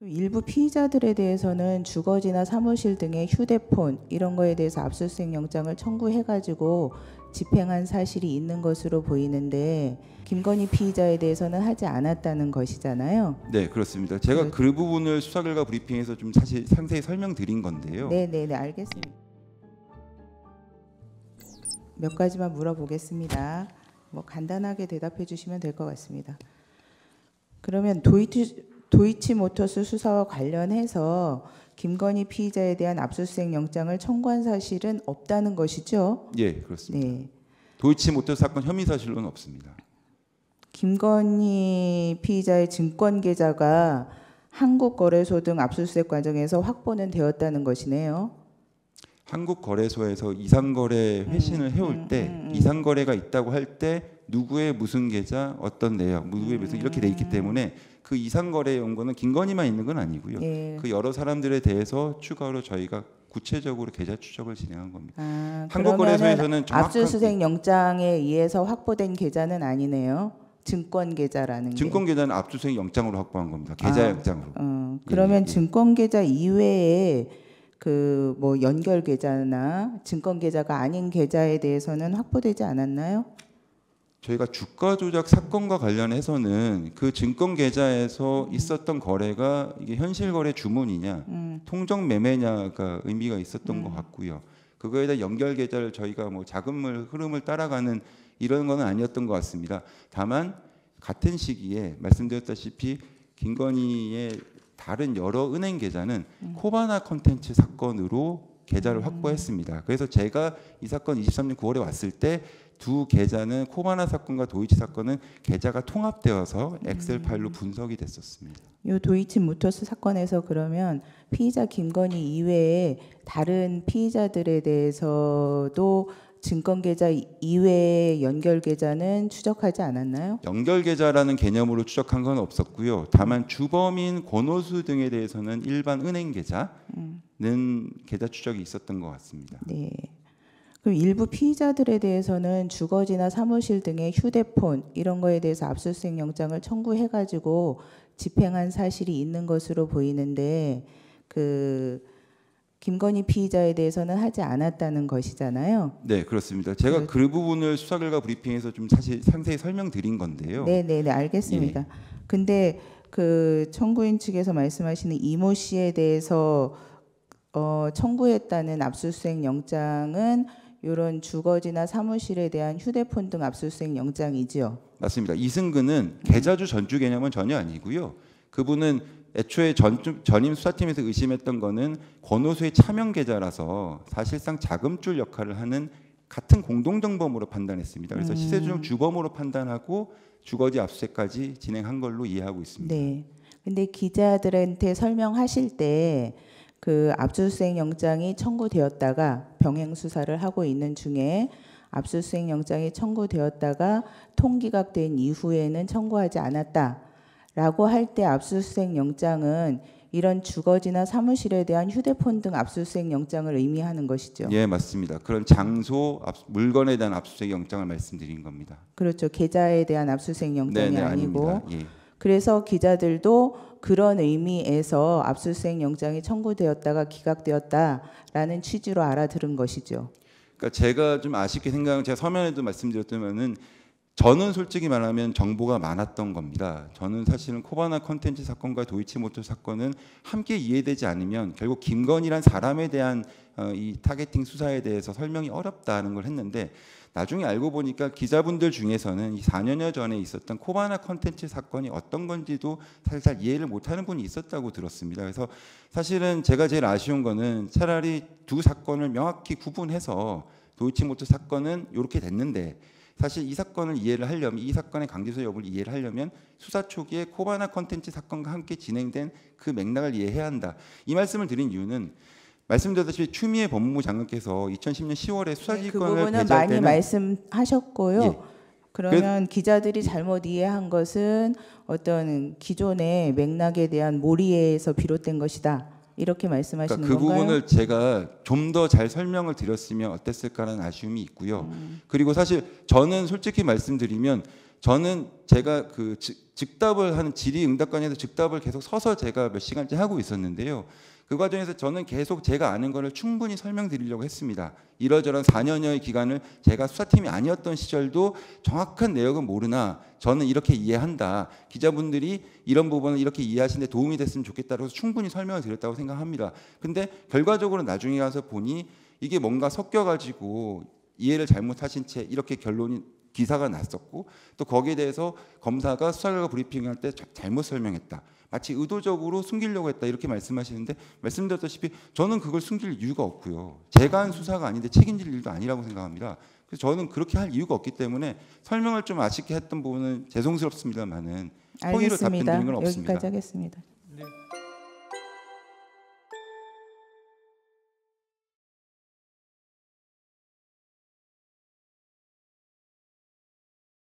일부 피의자들에 대해서는 주거지나 사무실 등의 휴대폰 이런 거에 대해서 압수수색 영장을 청구해가지고 집행한 사실이 있는 것으로 보이는데 김건희 피의자에 대해서는 하지 않았다는 것이잖아요. 네, 그렇습니다. 제가 그 부분을 수사결과 브리핑에서 좀 사실 상세히 설명드린 건데요. 네, 알겠습니다. 몇 가지만 물어보겠습니다. 뭐 간단하게 대답해 주시면 될 것 같습니다. 그러면 도이치모터스 수사와 관련해서 김건희 피의자에 대한 압수수색 영장을 청구한 사실은 없다는 것이죠? 예, 그렇습니다. 네. 도이치모터스 사건 혐의 사실로는 없습니다. 김건희 피의자의 증권 계좌가 한국거래소 등 압수수색 과정에서 확보는 되었다는 것이네요. 한국거래소에서 이상거래 회신을 해올 때 이상거래가 있다고 할 때 누구의 무슨 계좌, 어떤 내역, 누구의 무슨 이렇게 돼 있기 때문에 그 이상거래 연고는 김건희만 있는 건 아니고요. 예. 그 여러 사람들에 대해서 추가로 저희가 구체적으로 계좌 추적을 진행한 겁니다. 한국거래소에서는 압수수색 영장에 의해서 확보된 계좌는 아니네요. 증권 계좌라는 증권 계좌는 압수수색 영장으로 확보한 겁니다. 계좌 영장으로. 그러면 예. 증권 계좌 이외에 그 뭐 연결 계좌나 증권 계좌가 아닌 계좌에 대해서는 확보되지 않았나요? 저희가 주가 조작 사건과 관련해서는 그 증권 계좌에서 있었던 거래가 이게 현실 거래 주문이냐, 통정 매매냐가 의미가 있었던 것 같고요. 그거에 대한 연결 계좌를 저희가 뭐 자금을 흐름을 따라가는 이런 건 아니었던 것 같습니다. 다만 같은 시기에 말씀드렸다시피 김건희의 다른 여러 은행 계좌는 코바나 컨텐츠 사건으로 계좌를 확보했습니다. 그래서 제가 이 사건 23년 9월에 왔을 때 두 계좌는 코바나 사건과 도이치 사건은 계좌가 통합되어서 엑셀 파일로 분석이 됐었습니다. 이 도이치모터스 사건에서 그러면 피의자 김건희 이외에 다른 피의자들에 대해서도 증권 계좌 이외의 연결 계좌는 추적하지 않았나요? 연결 계좌라는 개념으로 추적한 건 없었고요. 다만 주범인 권오수 등에 대해서는 일반 은행 계좌는 계좌 추적이 있었던 것 같습니다. 네. 그럼 일부 피의자들에 대해서는 주거지나 사무실 등의 휴대폰 이런 거에 대해서 압수수색 영장을 청구해가지고 집행한 사실이 있는 것으로 보이는데 그 김건희 피의자에 대해서는 하지 않았다는 것이잖아요. 네, 그렇습니다. 제가 그 부분을 수사결과 브리핑에서 좀 사실 상세히 설명드린 건데요. 네, 알겠습니다. 예. 근데 그 청구인 측에서 말씀하시는 이모 씨에 대해서 청구했다는 압수수색 영장은 이런 주거지나 사무실에 대한 휴대폰 등 압수수색 영장이지요. 맞습니다. 이승근은 계좌주 전주 개념은 전혀 아니고요. 그분은 애초에 전임 수사팀에서 의심했던 거는 권오수의 차명 계좌라서 사실상 자금줄 역할을 하는 같은 공동정범으로 판단했습니다. 그래서 시세조정 주범으로 판단하고 주거지 압수수색까지 진행한 걸로 이해하고 있습니다. 네. 근데 기자들한테 설명하실 때 그 압수수색 영장이 청구되었다가 병행 수사를 하고 있는 중에 압수수색 영장이 청구되었다가 통기각된 이후에는 청구하지 않았다라고 할 때 압수수색 영장은 이런 주거지나 사무실에 대한 휴대폰 등 압수수색 영장을 의미하는 것이죠. 예, 맞습니다. 그런 장소, 물건에 대한 압수수색 영장을 말씀드린 겁니다. 그렇죠. 계좌에 대한 압수수색 영장이 아니고. 아닙니다. 예. 그래서 기자들도 그런 의미에서 압수수색 영장이 청구되었다가 기각되었다라는 취지로 알아들은 것이죠. 그러니까 제가 좀 아쉽게 생각하는, 제가 서면에도 말씀드렸지만은 저는 솔직히 말하면 정보가 많았던 겁니다. 저는 사실은 코바나 컨텐츠 사건과 도이치모터 사건은 함께 이해되지 않으면 결국 김건희란 사람에 대한 이 타겟팅 수사에 대해서 설명이 어렵다는 걸 했는데 나중에 알고 보니까 기자분들 중에서는 이 4년여 전에 있었던 코바나 컨텐츠 사건이 어떤 건지도 사실 잘 이해를 못하는 분이 있었다고 들었습니다. 그래서 사실은 제가 제일 아쉬운 거는 차라리 두 사건을 명확히 구분해서 도이치모터 사건은 이렇게 됐는데 사실 이 사건을 이해를 하려면 이 사건의 강제수사 여부를 이해를 하려면 수사 초기에 코바나 컨텐츠 사건과 함께 진행된 그 맥락을 이해해야 한다. 이 말씀을 드린 이유는 말씀드렸다시피 추미애 법무부 장관께서 2010년 10월에 수사지휘권을 그 부분은 배제할 많이 때는 말씀하셨고요. 예. 그러면 기자들이 잘못 이해한 것은 어떤 기존의 맥락에 대한 몰이에서 비롯된 것이다. 이렇게 말씀하시는 그러니까 그 건가요? 부분을 제가 좀 더 잘 설명을 드렸으면 어땠을까라는 아쉬움이 있고요. 그리고 사실 저는 솔직히 말씀드리면 저는 제가 그 즉답을 하는 질의응답관에서 즉답을 계속 서서 제가 몇 시간째 하고 있었는데요. 그 과정에서 저는 계속 제가 아는 거를 충분히 설명드리려고 했습니다. 이러저런 4년여의 기간을 제가 수사팀이 아니었던 시절도 정확한 내용은 모르나 저는 이렇게 이해한다. 기자분들이 이런 부분을 이렇게 이해하시는데 도움이 됐으면 좋겠다고 해서 충분히 설명을 드렸다고 생각합니다. 근데 결과적으로 나중에 가서 보니 이게 뭔가 섞여가지고 이해를 잘못하신 채 이렇게 결론이 기사가 났었고 또 거기에 대해서 검사가 수사 결과 브리핑할 때 잘못 설명했다. 마치 의도적으로 숨기려고 했다 이렇게 말씀하시는데 말씀드렸다시피 저는 그걸 숨길 이유가 없고요. 제가 한 수사가 아닌데 책임질 일도 아니라고 생각합니다. 그래서 저는 그렇게 할 이유가 없기 때문에 설명을 좀 아쉽게 했던 부분은 죄송스럽습니다만은 허위로 알겠습니다. 답변드린 건 없습니다. 여기까지 하겠습니다. 네.